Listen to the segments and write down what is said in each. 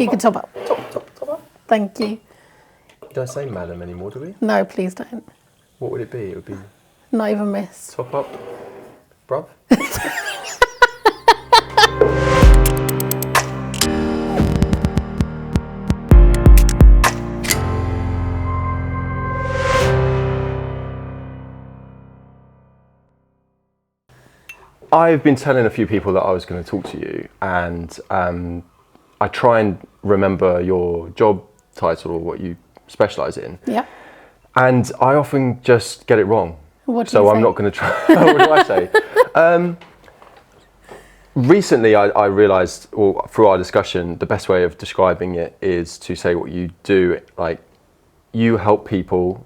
You can top up. Top up. Thank you. You don't say madam anymore, do we? No, please don't. What would it be? It would be Not even miss. top up, bruv. I've been telling a few people that I was going to talk to you, and I try and remember your job title or what you specialise in. Yeah. And I often just get it wrong. What do so you I'm say? not going to try. What do I say? Recently, I realised, or through our discussion, the best way of describing it is to say what you do. Like, you help people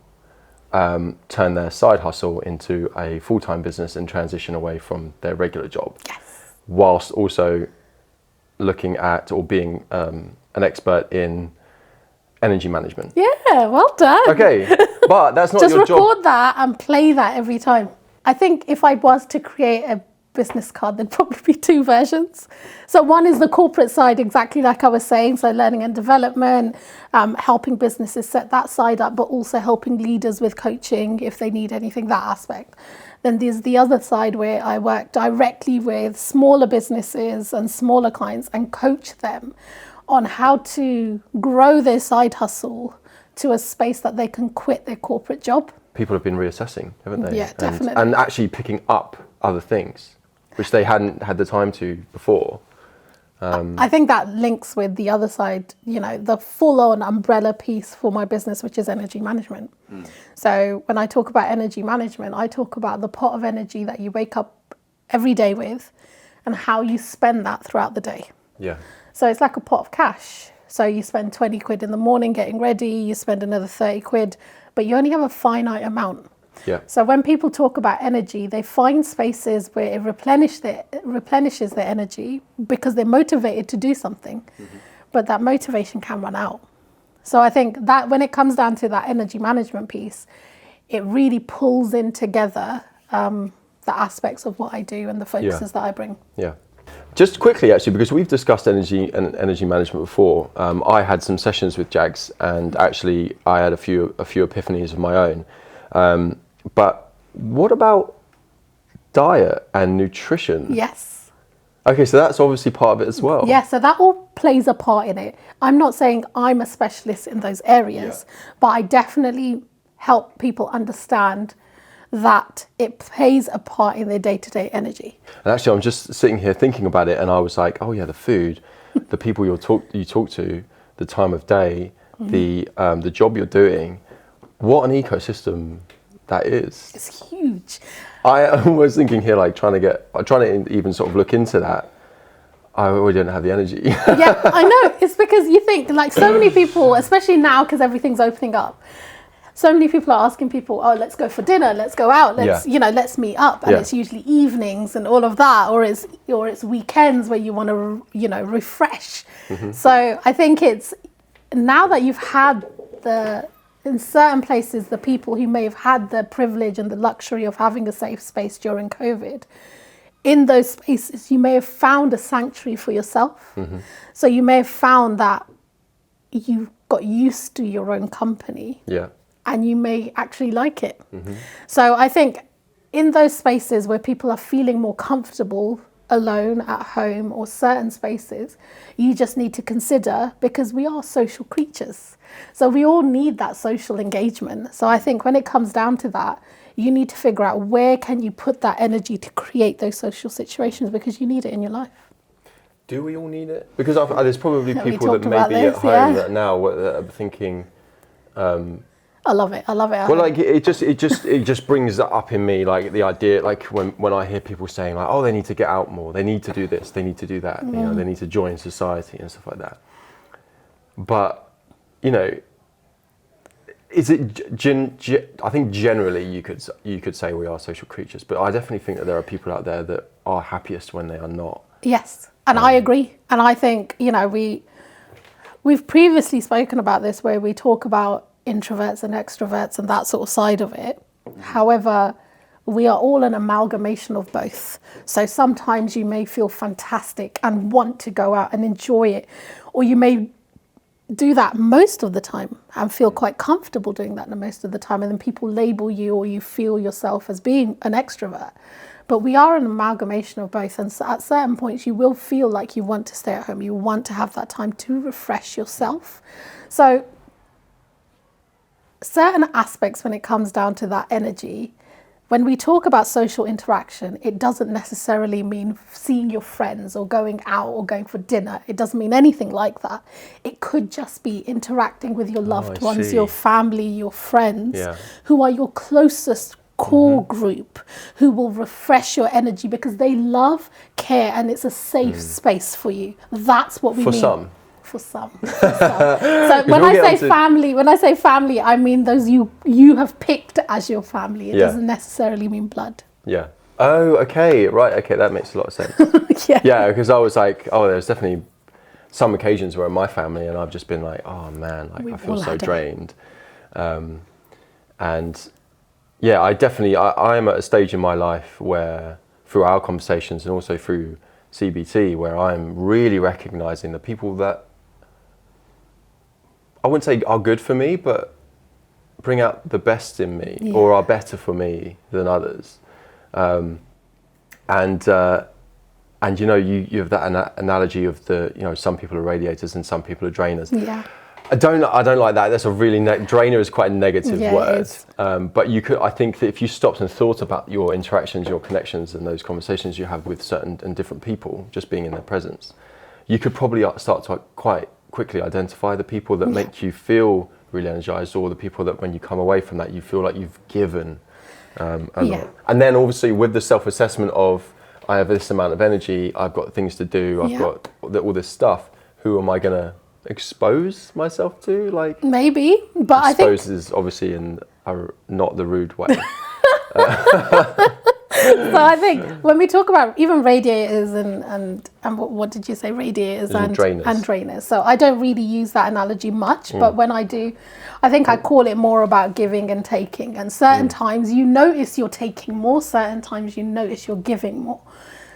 turn their side hustle into a full-time business and transition away from their regular job. Yes. Whilst also looking at or being an expert in energy management. Yeah, well done. Okay, but that's not Just your job. record that and play that every time. I think if I was to create a business card, there'd probably be two versions. So one is the corporate side, exactly like I was saying, so learning and development, helping businesses set that side up, but also helping leaders with coaching if they need anything, that aspect. Then there's the other side where I work directly with smaller businesses and smaller clients and coach them on how to grow their side hustle to a space that they can quit their corporate job. People have been reassessing, haven't they? Yeah, definitely. And actually picking up other things, which they hadn't had the time to before. I think that links with the other side, you know, the full-on umbrella piece for my business, which is energy management. So when I talk about energy management, I talk about the pot of energy that you wake up every day with and how you spend that throughout the day. Yeah. So it's like a pot of cash. So you spend 20 quid in the morning getting ready, you spend another 30 quid, but you only have a finite amount. Yeah. So when people talk about energy, they find spaces where it replenishes their energy because they're motivated to do something, but that motivation can run out. So I think that when it comes down to that energy management piece, it really pulls in together the aspects of what I do and the focuses that I bring. Yeah. Just quickly, actually, because we've discussed energy and energy management before, I had some sessions with Jags, and actually I had a few epiphanies of my own. But what about diet and nutrition? Yes. Okay, so that's obviously part of it as well. Yeah, so that all plays a part in it. I'm not saying I'm a specialist in those areas, but I definitely help people understand that it plays a part in their day-to-day energy. And actually, I'm just sitting here thinking about it, and I was like, oh yeah, the food, the people you talk to, the time of day, the job you're doing, what an ecosystem that is. It's huge. I was thinking here, like trying to even sort of look into that. I already don't have the energy. Yeah, I know. It's because you think, like, so many people, especially now because everything's opening up, so many people are asking people, oh, let's go for dinner, let's go out, let's meet up. And it's usually evenings and all of that, or it's weekends where you want to, refresh. So I think it's now that you've had in certain places, the people who may have had the privilege and the luxury of having a safe space during COVID, in those spaces, you may have found a sanctuary for yourself. So you may have found that you got used to your own company. Yeah. And you may actually like it. So I think in those spaces where people are feeling more comfortable alone at home or certain spaces, you just need to consider, because we are social creatures. So we all need that social engagement. So I think when it comes down to that, you need to figure out where can you put that energy to create those social situations, because you need it in your life. Do we all need it? Because there's probably Yeah, we people that talked may about be this, at home that now that are thinking, I love it. well, like it just brings that up in me, like the idea, like when I hear people saying like, oh, they need to get out more, they need to do this, they need to do that, they need to join society and stuff like that. But is it? I think generally you could say we are social creatures, but I definitely think that there are people out there that are happiest when they are not. Yes, and I agree. And I think we've previously spoken about this, where we talk about introverts and extroverts and that sort of side of it. However, we are all an amalgamation of both. So sometimes you may feel fantastic and want to go out and enjoy it, or you may do that most of the time and feel quite comfortable doing that most of the time, and then people label you or you feel yourself as being an extrovert. But we are an amalgamation of both, and so at certain points you will feel like you want to stay at home, you want to have that time to refresh yourself. So certain aspects when it comes down to that energy, when we talk about social interaction, it doesn't necessarily mean seeing your friends or going out or going for dinner. It doesn't mean anything like that. It could just be interacting with your loved ones, your family, your friends, who are your closest core group, who will refresh your energy because they love, care, and it's a safe space for you. That's what we mean. For some. So when I say family, I mean those you have picked as your family. It doesn't necessarily mean blood. Yeah. Oh, okay. Right. Okay. That makes a lot of sense. Yeah. Because I was like, there's definitely some occasions where in my family, and I've just been like, oh man, like I feel so drained. And yeah, I am at a stage in my life where through our conversations and also through CBT, where I'm really recognizing the people that I wouldn't say are good for me, but bring out the best in me or are better for me than others. And you know, you have that analogy of some people are radiators and some people are drainers. Yeah. I don't like that. That's a really drainer is quite a negative word. But I think that if you stopped and thought about your interactions, your connections, and those conversations you have with certain and different people, just being in their presence, you could probably start to quite quickly identify the people that make you feel really energized, or the people that when you come away from that you feel like you've given a lot. And then obviously with the self-assessment of I have this amount of energy, I've got things to do, I've got all this stuff, who am I going to expose myself to? Like maybe, but I think expose is obviously in not the rude way. So I think when we talk about even radiators and what did you say, radiators and drainers. So I don't really use that analogy much, but when I do, I think I call it more about giving and taking. And certain times you notice you're taking more, certain times you notice you're giving more.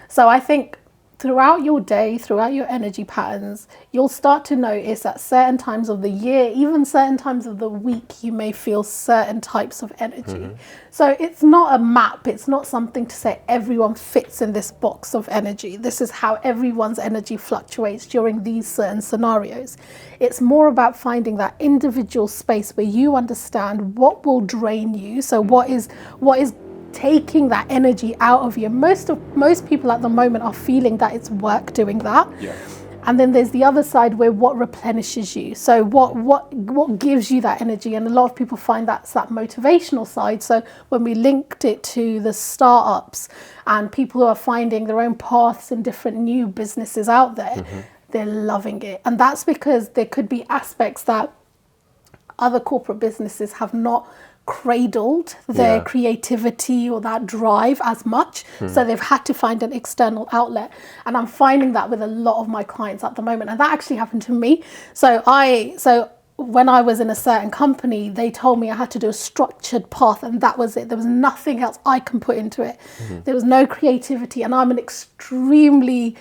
So I think throughout your day, throughout your energy patterns, you'll start to notice at certain times of the year, even certain times of the week, you may feel certain types of energy. So it's not a map. It's not something to say everyone fits in this box of energy. This is how everyone's energy fluctuates during these certain scenarios. It's more about finding that individual space where you understand what will drain you. So what is taking that energy out of you. Most people at the moment are feeling that it's work doing that. And then there's the other side where what replenishes you. So what gives you that energy? And a lot of people find that's that motivational side. So when we linked it to the startups and people who are finding their own paths in different new businesses out there, they're loving it. And that's because there could be aspects that other corporate businesses have not cradled their creativity or that drive as much, so they've had to find an external outlet. And I'm finding that with a lot of my clients at the moment, and that actually happened to me. So when I was in a certain company, they told me I had to do a structured path, and that was it. There was nothing else I can put into it. There was no creativity, and I'm an extremely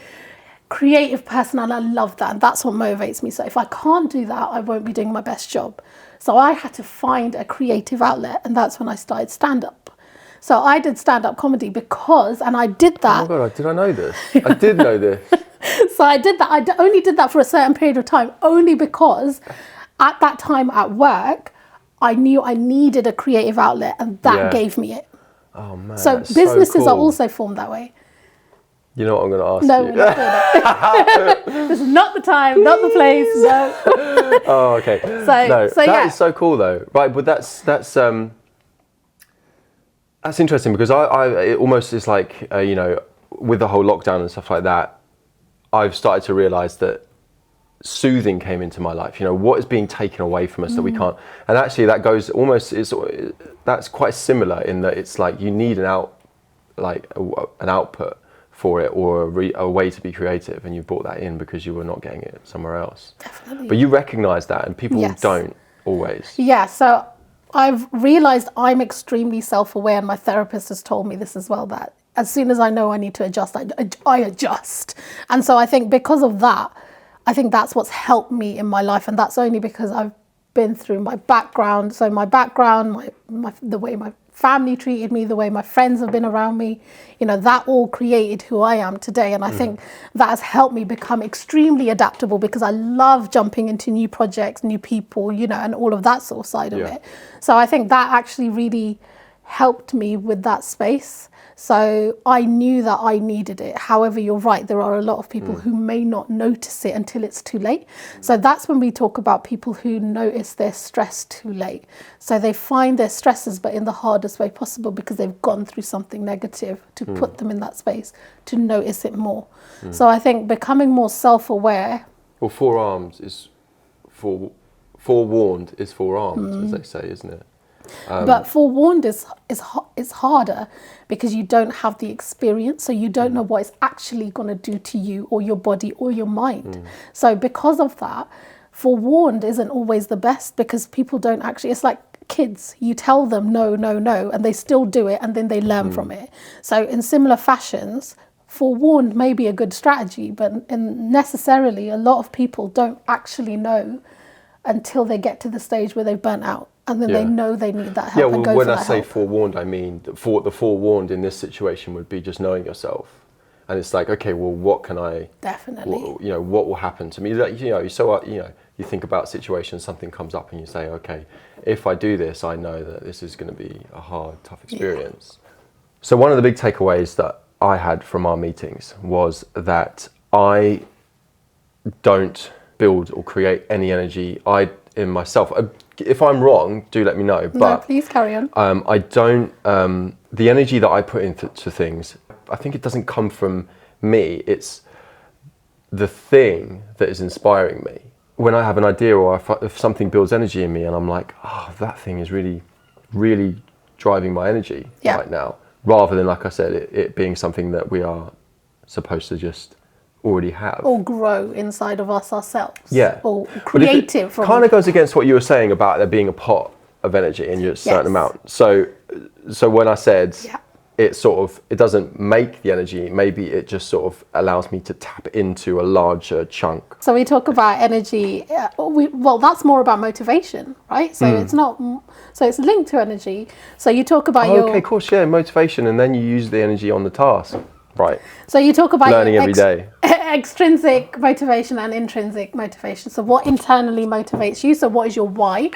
creative person, and I love that, and that's what motivates me. So if I can't do that, I won't be doing my best job. So I had to find a creative outlet, and that's when I started stand-up. So I did stand-up comedy and I did that. Oh my God, did I know this? I did know this. So I did that. I only did that for a certain period of time, only because at that time at work, I knew I needed a creative outlet, and that gave me it. Oh man, so businesses are also formed that way. You know what I'm going to ask you? No, we're not doing it. This is not the time, not the place. No. Oh, okay. That is so cool, though. Right, but that's interesting because it almost is like with the whole lockdown and stuff like that, I've started to realise that soothing came into my life. What is being taken away from us that we can't, and actually that goes that's quite similar in that it's like you need an output for it, or a way to be creative, and you brought that in because you were not getting it somewhere else. Definitely. But you recognise that, and people don't always. Yeah, so I've realised I'm extremely self-aware, and my therapist has told me this as well, that as soon as I know I need to adjust, I adjust. And so I think because of that, I think that's what's helped me in my life, and that's only because I've been through my background. So my background, the way my family treated me, the way my friends have been around me, that all created who I am today. And I think that has helped me become extremely adaptable, because I love jumping into new projects, new people, and all of that sort of side of it. So I think that actually really helped me with that space. So I knew that I needed it. However, you're right, there are a lot of people who may not notice it until it's too late. So that's when we talk about people who notice their stress too late. So they find their stresses, but in the hardest way possible, because they've gone through something negative to put them in that space to notice it more. So I think becoming more self-aware. Well, forewarned is forearmed, as they say, isn't it? But forewarned is harder, because you don't have the experience, so you don't know what it's actually going to do to you or your body or your mind. So because of that, forewarned isn't always the best, because people don't actually, it's like kids, you tell them no, no, no, and they still do it, and then they learn from it. So in similar fashions, forewarned may be a good strategy, but necessarily a lot of people don't actually know until they get to the stage where they've burnt out. And then they know they need that help. Yeah, well, and go when for I that say help. forewarned, I mean the forewarned in this situation would be just knowing yourself, and it's like, okay, well, what can I? Definitely. What will happen to me? Like, you think about situations, something comes up, and you say, okay, if I do this, I know that this is going to be a hard, tough experience. So one of the big takeaways that I had from our meetings was that I don't build or create any energy in myself. If I'm wrong, do let me know. But No, please carry on. I don't. The energy that I put into things, I think it doesn't come from me. It's the thing that is inspiring me. When I have an idea, or if something builds energy in me, and I'm like, oh, that thing is really, really driving my energy right now, rather than, like I said, it being something that we are supposed to just already have. Or grow inside of us ourselves. Yeah. Or creative. It kind of goes against what you were saying about there being a pot of energy in a certain amount. So when I said it doesn't make the energy, maybe it just sort of allows me to tap into a larger chunk. So we talk about energy, well, that's more about motivation, right? So it's not, so it's linked to energy. So you talk about Okay, of course, motivation, and then you use the energy on the task. Right. So you talk about learning every day. Extrinsic motivation and intrinsic motivation. So what internally motivates you? So what is your why?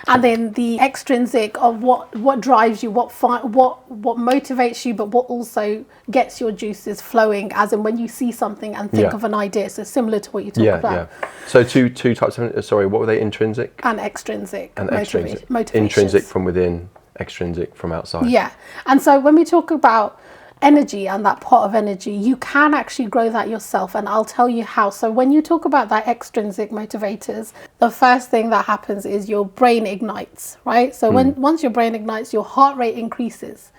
And then the extrinsic of what drives you, what motivates you, but what also gets your juices flowing, as in when you see something and think of an idea. So similar to what you talk about. Yeah. So two types of, sorry, what were they? Intrinsic? And extrinsic. And extrinsic. Intrinsic from within, extrinsic from outside. Yeah. And so when we talk about energy and that pot of energy, you can actually grow that yourself, and I'll tell you how. So when you talk about that extrinsic motivators, the first thing that happens is your brain ignites, right? So once your brain ignites, your heart rate increases,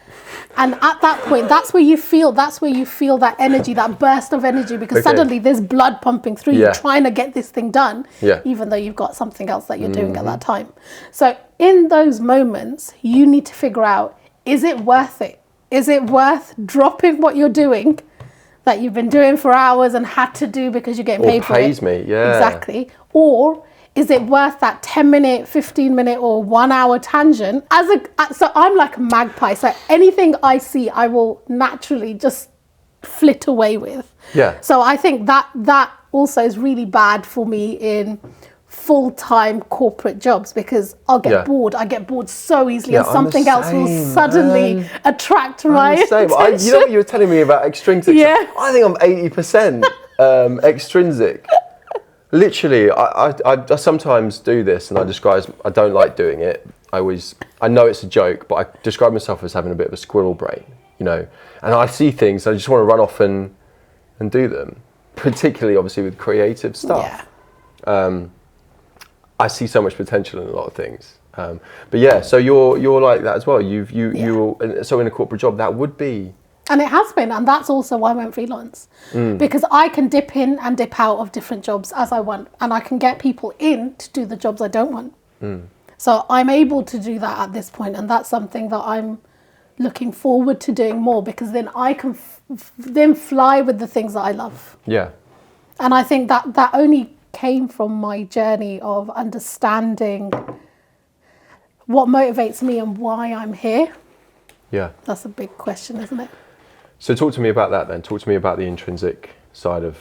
and at that point, that's where you feel that energy, that burst of energy, because suddenly there's blood pumping through you, trying to get this thing done, even though you've got something else that you're doing at that time. So in those moments, you need to figure out, is it worth it? Is it worth dropping what you're doing, that you've been doing for hours and had to do because you're getting paid for it? Or pays me, Exactly. Or is it worth that 10-minute, 15-minute or 1 hour tangent? So I'm like a magpie. So anything I see, I will naturally just flit away with. Yeah. So I think that also is really bad for me in full-time corporate jobs, because I'll get bored. I get bored so easily, and something else will suddenly attract my attention. You know what you were telling me about extrinsic? Yeah. I think I'm 80% extrinsic. Literally, I sometimes do this, and I don't like doing it. I know it's a joke, but I describe myself as having a bit of a squirrel brain, and I see things, and I just want to run off and do them, particularly obviously with creative stuff. Yeah. I see so much potential in a lot of things, but so you're like that as well. So in a corporate job, that would be, and it has been, and that's also why I went freelance, because I can dip in and dip out of different jobs as I want, and I can get people in to do the jobs I don't want. So I'm able to do that at this point, and that's something that I'm looking forward to doing more, because then I can then fly with the things that I love. Yeah. And I think that only came from my journey of understanding what motivates me and why I'm here. Yeah. That's a big question, isn't it? So talk to me about that then. Talk to me about the intrinsic side of,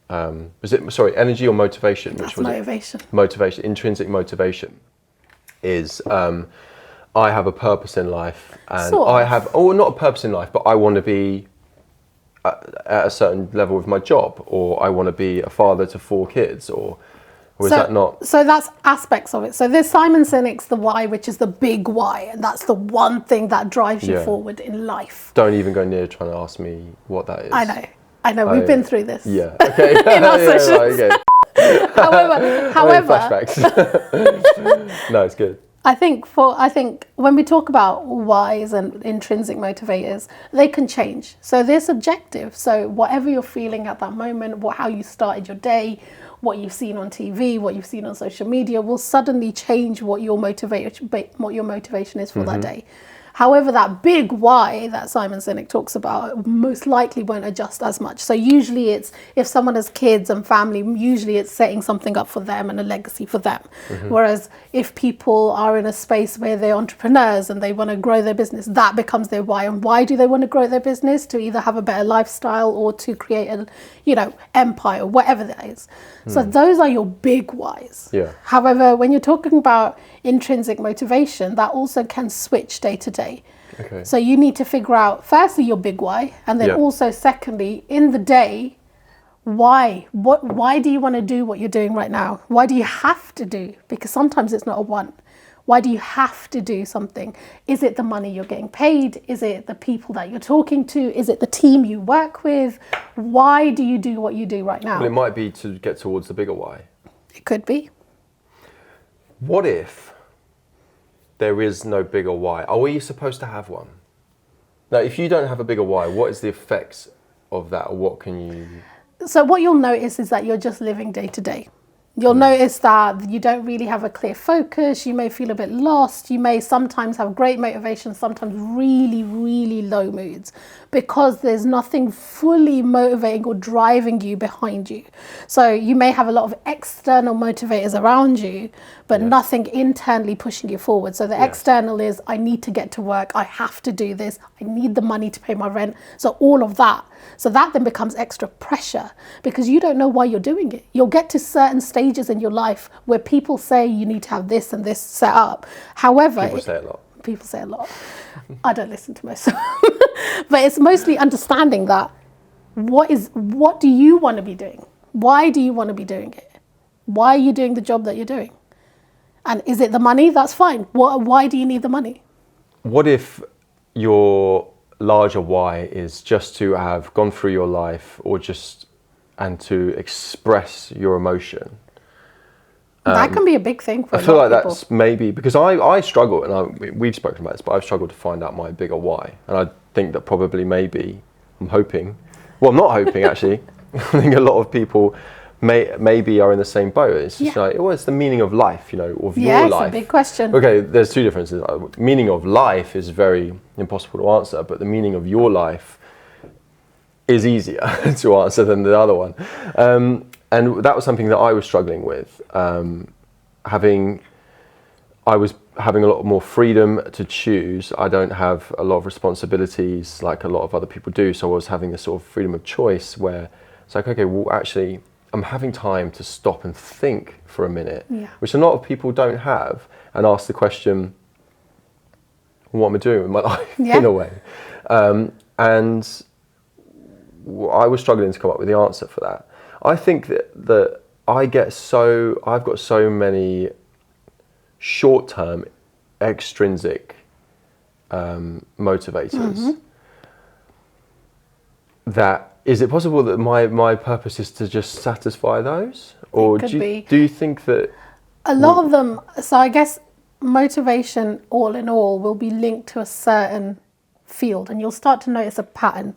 energy or motivation? That's motivation. Motivation, intrinsic motivation is, I have a purpose in life, and not a purpose in life, but I want to be at a certain level with my job, or I want to be a father to 4 kids, or is that not? So that's aspects of it. So there's Simon Sinek's The Why, which is the big why, and that's the one thing that drives you forward in life. Don't even go near trying to ask me what that is. I know. We've been through this. Yeah. Okay. In our sessions. Right, okay. However, flashbacks. No, it's good. I think when we talk about whys and intrinsic motivators, they can change. So they're subjective. So whatever you're feeling at that moment, how you started your day, what you've seen on TV, what you've seen on social media, will suddenly change what your motivation is for that day. However, that big why that Simon Sinek talks about most likely won't adjust as much. So usually it's, if someone has kids and family, usually it's setting something up for them and a legacy for them. Whereas if people are in a space where they're entrepreneurs and they want to grow their business, that becomes their why. And why do they want to grow their business? To either have a better lifestyle or to create a, empire, whatever that is. So those are your big whys. Yeah. However, when you're talking about intrinsic motivation, that also can switch day to day. Okay. So you need to figure out, firstly, your big why, and then also secondly, in the day, why? Why do you want to do what you're doing right now? Why do you have to do? Because sometimes it's not a want. Why do you have to do something? Is it the money you're getting paid? Is it the people that you're talking to? Is it the team you work with? Why do you do what you do right now? Well, it might be to get towards the bigger why. It could be. What if there is no bigger why? Are we supposed to have one? Now, if you don't have a bigger why, what is the effects of that, or what can you... So what you'll notice is that you're just living day to day. You'll notice that you don't really have a clear focus. You may feel a bit lost. You may sometimes have great motivation, sometimes really, really low moods, because there's nothing fully motivating or driving you behind you. So you may have a lot of external motivators around you, but nothing internally pushing you forward. So the external is, I need to get to work. I have to do this. I need the money to pay my rent. So all of that. So that then becomes extra pressure because you don't know why you're doing it. You'll get to certain stages in your life where people say you need to have this and this set up. However, people say a lot. People say a lot. I don't listen to most of them. But it's mostly understanding that what do you want to be doing? Why do you want to be doing it? Why are you doing the job that you're doing? And is it the money? That's fine. Why do you need the money? What if your larger why is just to have gone through your life and to express your emotion? That can be a big thing for a lot of people. I feel like people. that's maybe, because I struggle, and we've spoken about this, but I've struggled to find out my bigger why. And I think that probably I'm hoping, well, I'm not hoping actually, I think a lot of people maybe are in the same boat. It's just like, it's the meaning of life, of your life. Yeah, it's a big question. Okay, there's two differences. Meaning of life is very impossible to answer, but the meaning of your life is easier to answer than the other one. And that was something that I was struggling with. I was having a lot more freedom to choose. I don't have a lot of responsibilities like a lot of other people do. So I was having this sort of freedom of choice where it's like, okay, well, actually, I'm having time to stop and think for a minute, which a lot of people don't have, and ask the question, what am I doing with my life, in a way? And I was struggling to come up with the answer for that. I think that I've got so many short-term extrinsic motivators that, is it possible that my purpose is to just satisfy those? Or do you think that... A lot of them, so I guess motivation all in all will be linked to a certain field, and you'll start to notice a pattern.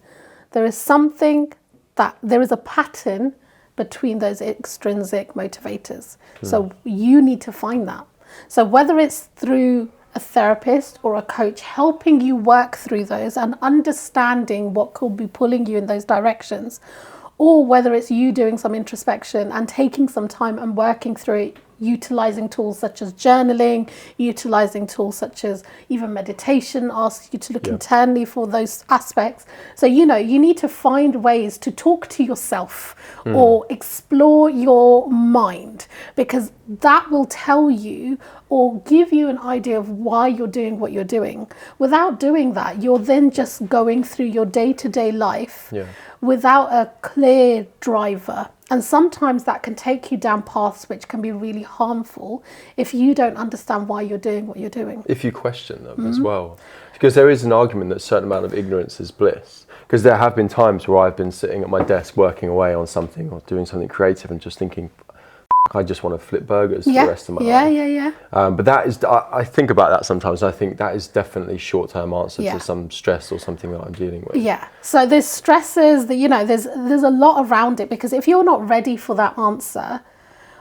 There is a pattern between those extrinsic motivators. So you need to find that. So whether it's through a therapist or a coach helping you work through those and understanding what could be pulling you in those directions, or whether it's you doing some introspection and taking some time and working through it, utilizing tools such as journaling, utilizing tools such as even meditation asks you to look internally for those aspects. So, you know, you need to find ways to talk to yourself or explore your mind, because that will tell you or give you an idea of why you're doing what you're doing. Without doing that, you're then just going through your day-to-day life without a clear driver. And sometimes that can take you down paths which can be really harmful if you don't understand why you're doing what you're doing. If you question them as well. Because there is an argument that a certain amount of ignorance is bliss. Because there have been times where I've been sitting at my desk working away on something or doing something creative and just thinking, I just want to flip burgers for the rest of my life. But that is, I think about that sometimes. I think that is definitely short-term answer to some stress or something that I'm dealing with. Yeah. So there's stresses that, you know, there's a lot around it, because if you're not ready for that answer,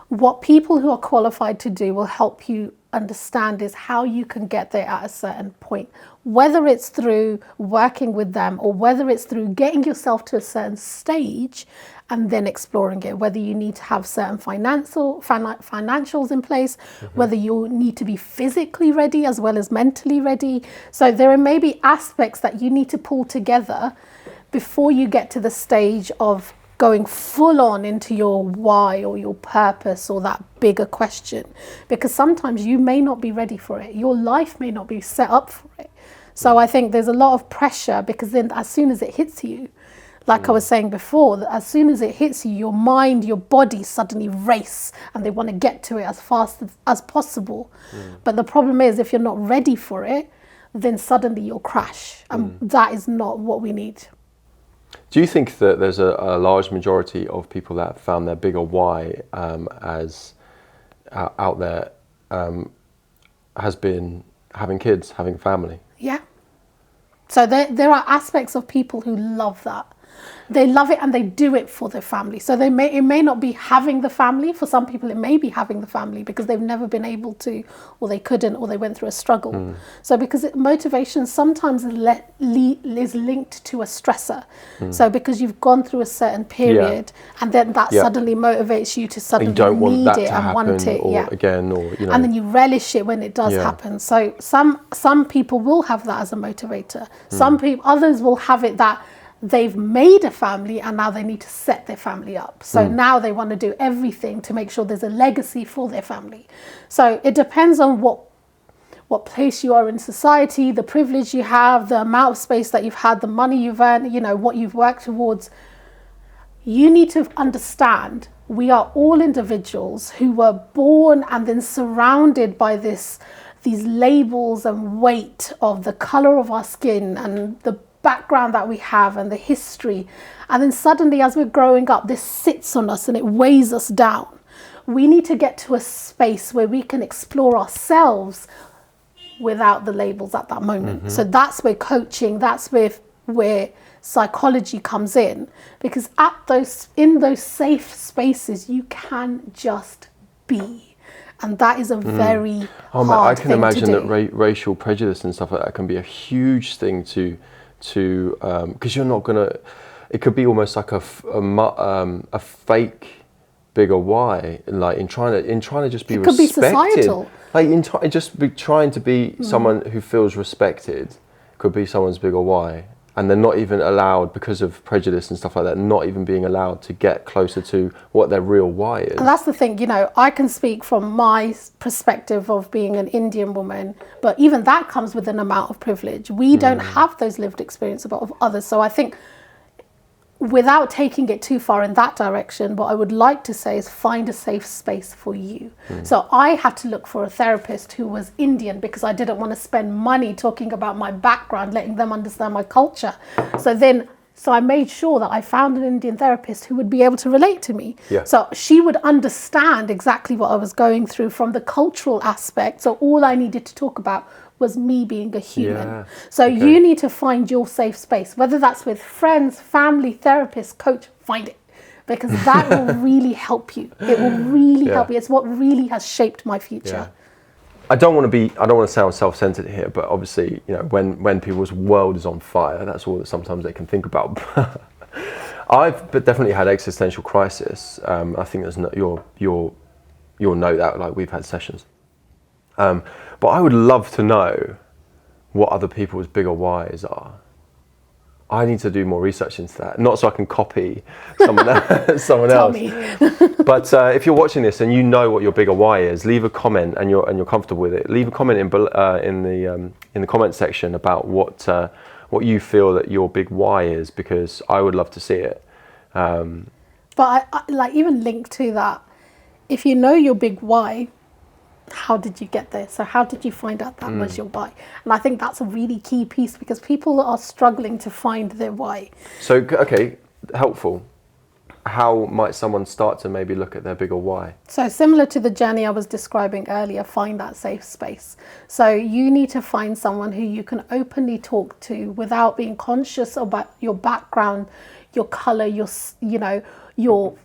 what people who are qualified to do will help you understand is how you can get there at a certain point, whether it's through working with them or whether it's through getting yourself to a certain stage and then exploring it, whether you need to have certain financials in place, whether you need to be physically ready as well as mentally ready. So there may be aspects that you need to pull together before you get to the stage of going full on into your why or your purpose or that bigger question, because sometimes you may not be ready for it. Your life may not be set up for it. So I think there's a lot of pressure, because then as soon as it hits you, like I was saying before, that as soon as it hits you, your mind, your body suddenly race and they want to get to it as fast as possible. But the problem is, if you're not ready for it, then suddenly you'll crash. And that is not what we need. Do you think that there's a large majority of people that have found their bigger why as out there has been having kids, having family? Yeah. So there are aspects of people who love that. They love it and they do it for their family. So it may not be having the family. For some people, it may be having the family because they've never been able to, or they couldn't, or they went through a struggle. So because motivation sometimes is linked to a stressor. So because you've gone through a certain period and then that suddenly motivates you to suddenly need it and want it. Again, or, you know. And then you relish it when it does happen. So some people will have that as a motivator. Others will have it that they've made a family and now they need to set their family up. So now they want to do everything to make sure there's a legacy for their family. So it depends on what place you are in society, the privilege you have, the amount of space that you've had, the money you've earned, you know, what you've worked towards. You need to understand we are all individuals who were born and then surrounded by these labels and weight of the color of our skin and the background that we have and the history, and then suddenly as we're growing up this sits on us and it weighs us down. We need to get to a space where we can explore ourselves without the labels at that moment. So that's where coaching, that's where psychology comes in, because in those safe spaces you can just be, and that is a very hard I can thing imagine to do. that racial prejudice and stuff like that can be a huge thing to because you're not gonna. It could be almost like a fake bigger why, like in trying to just be respected. Could be societal. Like just be trying to be someone who feels respected. Could be someone's bigger why, and they're not even allowed because of prejudice and stuff like that. Not even being allowed to get closer to what their real why is. And that's the thing, you know, I can speak from my perspective of being an Indian woman, but even that comes with an amount of privilege. We don't have those lived experiences of others. So I think without taking it too far in that direction, what I would like to say is find a safe space for you. So I had to look for a therapist who was Indian because I didn't want to spend money talking about my background, letting them understand my culture. So I made sure that I found an Indian therapist who would be able to relate to me. So she would understand exactly what I was going through from the cultural aspect. So all I needed to talk about was me being a human. So you need to find your safe space, whether that's with friends, family, therapist, coach, find it. Because that will really help you. It will really help you. It's what really has shaped my future. I don't want to sound self-centered here, but obviously, you know, when people's world is on fire, that's all that sometimes they can think about. I've definitely had existential crisis. I think there's you'll know that, like we've had sessions. But I would love to know what other people's bigger whys are. I need to do more research into that, not so I can copy someone else. Tell me. But if you're watching this and you know what your bigger why is, leave a comment, and you're comfortable with it. Leave a comment in the comment section about what you feel that your big why is, because I would love to see it. But I like even linked to that. If you know your big why, how did you get there? So how did you find out that was your why? And I think that's a really key piece, because people are struggling to find their why. So, okay, helpful. How might someone start to maybe look at their bigger why? So similar to the journey I was describing earlier, find that safe space. So you need to find someone who you can openly talk to without being conscious about your background, your color, your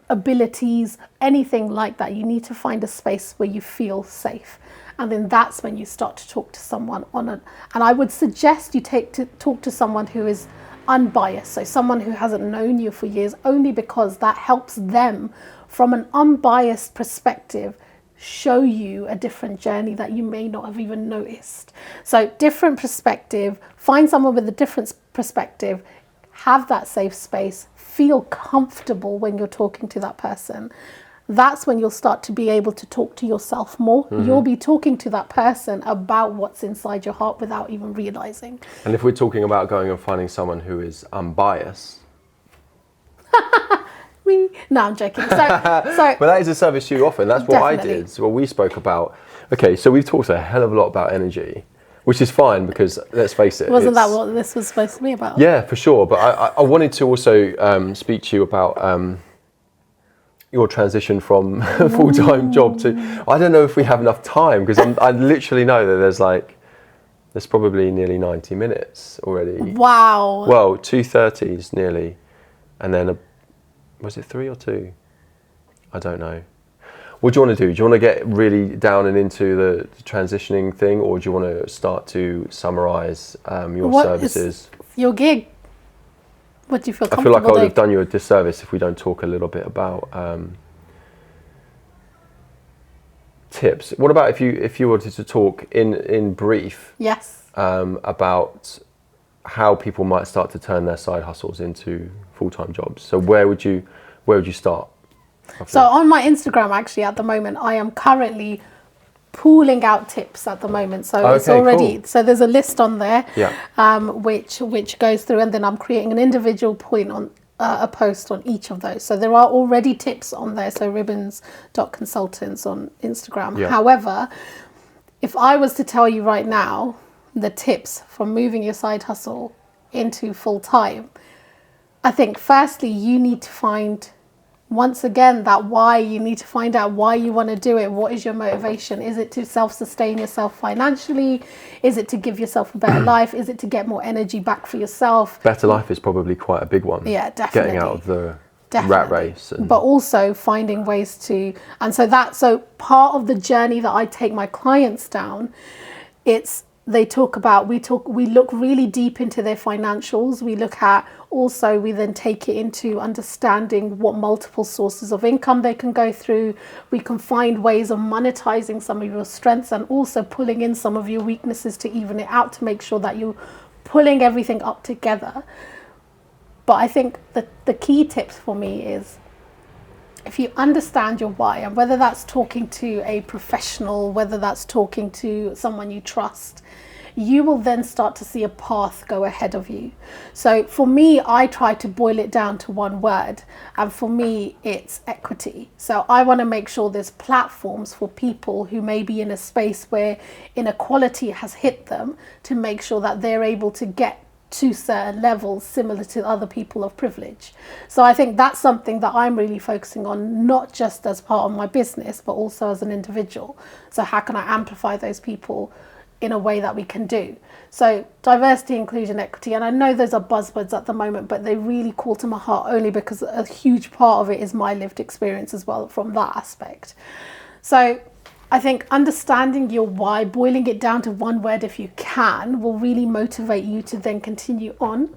abilities, anything like that. You need to find a space where you feel safe, and then that's when you start to talk to someone and I would suggest you talk to someone who is unbiased, so someone who hasn't known you for years, only because that helps them from an unbiased perspective show you a different journey that you may not have even noticed. So different perspective, find someone with a different perspective, have that safe space, feel comfortable when you're talking to that person. That's when you'll start to be able to talk to yourself more. Mm-hmm. You'll be talking to that person about what's inside your heart without even realizing. And if we're talking about going and finding someone who is unbiased. No, I'm joking. So, but that is a service you offer. That's what definitely. I did. So what we spoke about. Okay, so we've talked a hell of a lot about energy, which is fine, because let's face it. Wasn't that what this was supposed to be about? Yeah, for sure. But I wanted to also speak to you about your transition from a full-time job to, I don't know if we have enough time, because I literally know that there's probably nearly 90 minutes already. Wow. Well, 2:30s nearly. And then, was it 3 or 2? I don't know. What do you want to do? Do you want to get really down and into the transitioning thing, or do you want to start to summarize your services? Your gig. What do you feel comfortable I feel like I would doing? have done you a disservice if we don't talk a little bit about tips. What about if you wanted to talk in brief? Yes. About how people might start to turn their side hustles into full-time jobs. So where would you start? So on my Instagram, actually, at the moment, I am currently pooling out tips at the moment. So it's already, cool. So there's a list on there, which goes through, and then I'm creating an individual point on a post on each of those. So there are already tips on there. So ribbons.consultants on Instagram. Yeah. However, if I was to tell you right now the tips for moving your side hustle into full time, I think firstly you need to find, once again, that why. You need to find out why you want to do it. What is your motivation? Is it to self-sustain yourself financially? Is it to give yourself a better life? Is it to get more energy back for yourself? Better life is probably quite a big one. Yeah, definitely. Getting out of the rat race. But also finding ways to, and so part of the journey that I take my clients down, we look really deep into their financials. We then take it into understanding what multiple sources of income they can go through. We can find ways of monetizing some of your strengths and also pulling in some of your weaknesses to even it out, to make sure that you're pulling everything up together. But I think the key tips for me is, if you understand your why, and whether that's talking to a professional, whether that's talking to someone you trust, you will then start to see a path go ahead of you. So for me, I try to boil it down to one word, and for me, it's equity. So I want to make sure there's platforms for people who may be in a space where inequality has hit them, to make sure that they're able to get to certain levels similar to other people of privilege. So I think that's something that I'm really focusing on, not just as part of my business, but also as an individual. So how can I amplify those people in a way that we can do? So diversity, inclusion, equity, and I know those are buzzwords at the moment, but they really call to my heart, only because a huge part of it is my lived experience as well from that aspect. So I think understanding your why, boiling it down to one word if you can, will really motivate you to then continue on.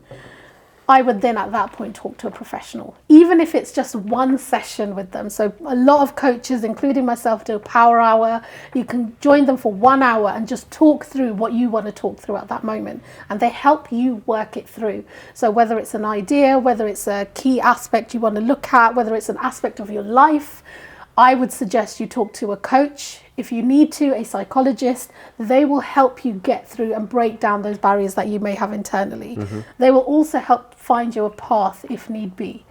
I would then at that point talk to a professional, even if it's just one session with them. So a lot of coaches, including myself, do a power hour. You can join them for 1 hour and just talk through what you want to talk through at that moment. And they help you work it through. So whether it's an idea, whether it's a key aspect you want to look at, whether it's an aspect of your life, I would suggest you talk to a coach. If you need to, a psychologist. They will help you get through and break down those barriers that you may have internally. They will also help find you a path if need be.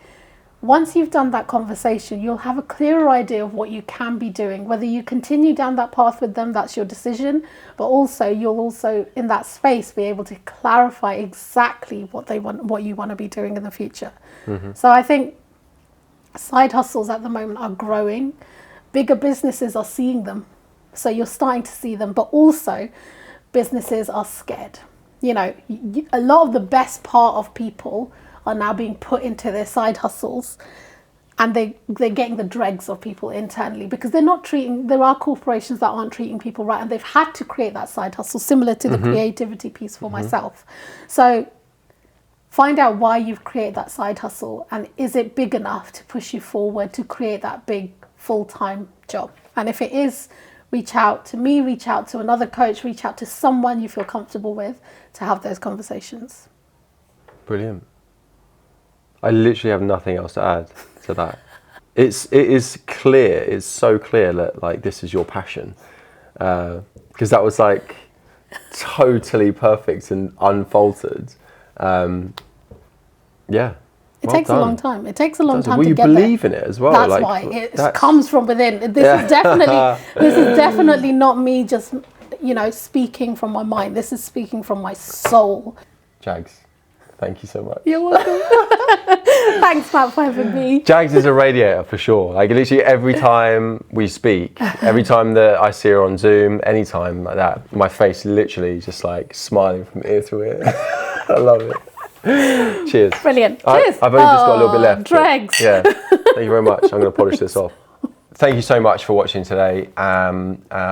Once you've done that conversation, you'll have a clearer idea of what you can be doing. Whether you continue down that path with them, that's your decision. But also, you'll also, in that space, be able to clarify exactly what they want, what you want to be doing in the future. So I think side hustles at the moment are growing. Bigger businesses are seeing them. So you're starting to see them, but also businesses are scared. You know, a lot of the best part of people are now being put into their side hustles, and they're getting the dregs of people internally because they're not treating, there are corporations that aren't treating people right, and they've had to create that side hustle, similar to the creativity piece for myself. So find out why you've created that side hustle, and is it big enough to push you forward to create that big full-time job? And if it is, reach out to me, reach out to another coach, reach out to someone you feel comfortable with to have those conversations. Brilliant. I literally have nothing else to add to that. It is clear, it's so clear that like this is your passion. Because that was like totally perfect and unfaltered. Yeah. It takes a long time. It takes a long time to get there. Well, you believe in it as well. That's why it comes from within. This is definitely not me just, you know, speaking from my mind. This is speaking from my soul. Jags, thank you so much. You're welcome. Thanks, Matt, for having me. Jags is a radiator for sure. Like literally every time we speak, every time that I see her on Zoom, anytime like that, my face literally just like smiling from ear to ear. I love it. Cheers. Brilliant. Cheers. I've only just got a little bit left. Dregs. Yeah. Thank you very much. I'm going to polish this off. Thank you so much for watching today. I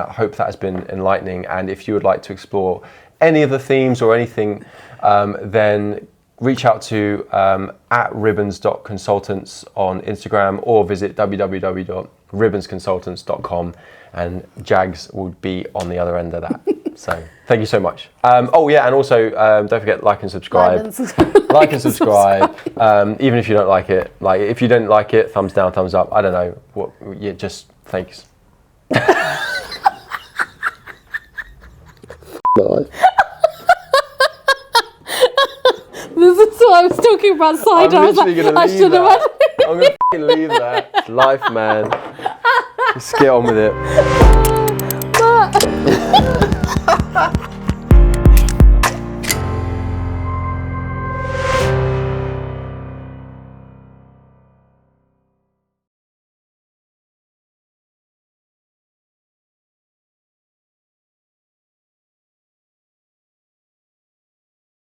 hope that has been enlightening. And if you would like to explore any of the themes or anything, then reach out to at ribbons.consultants on Instagram, or visit www.ribbonsconsultants.com, and Jags will be on the other end of that. So thank you so much. Oh yeah, and also don't forget, like and subscribe. Like and subscribe. Even if you don't like it, like if you didn't like it, thumbs down, thumbs up. I don't know. What? Yeah, just thanks. This is what I was talking about side. I'm I was like, gonna I leave should have. I'm gonna leave that. It's life, man. Just get on with it.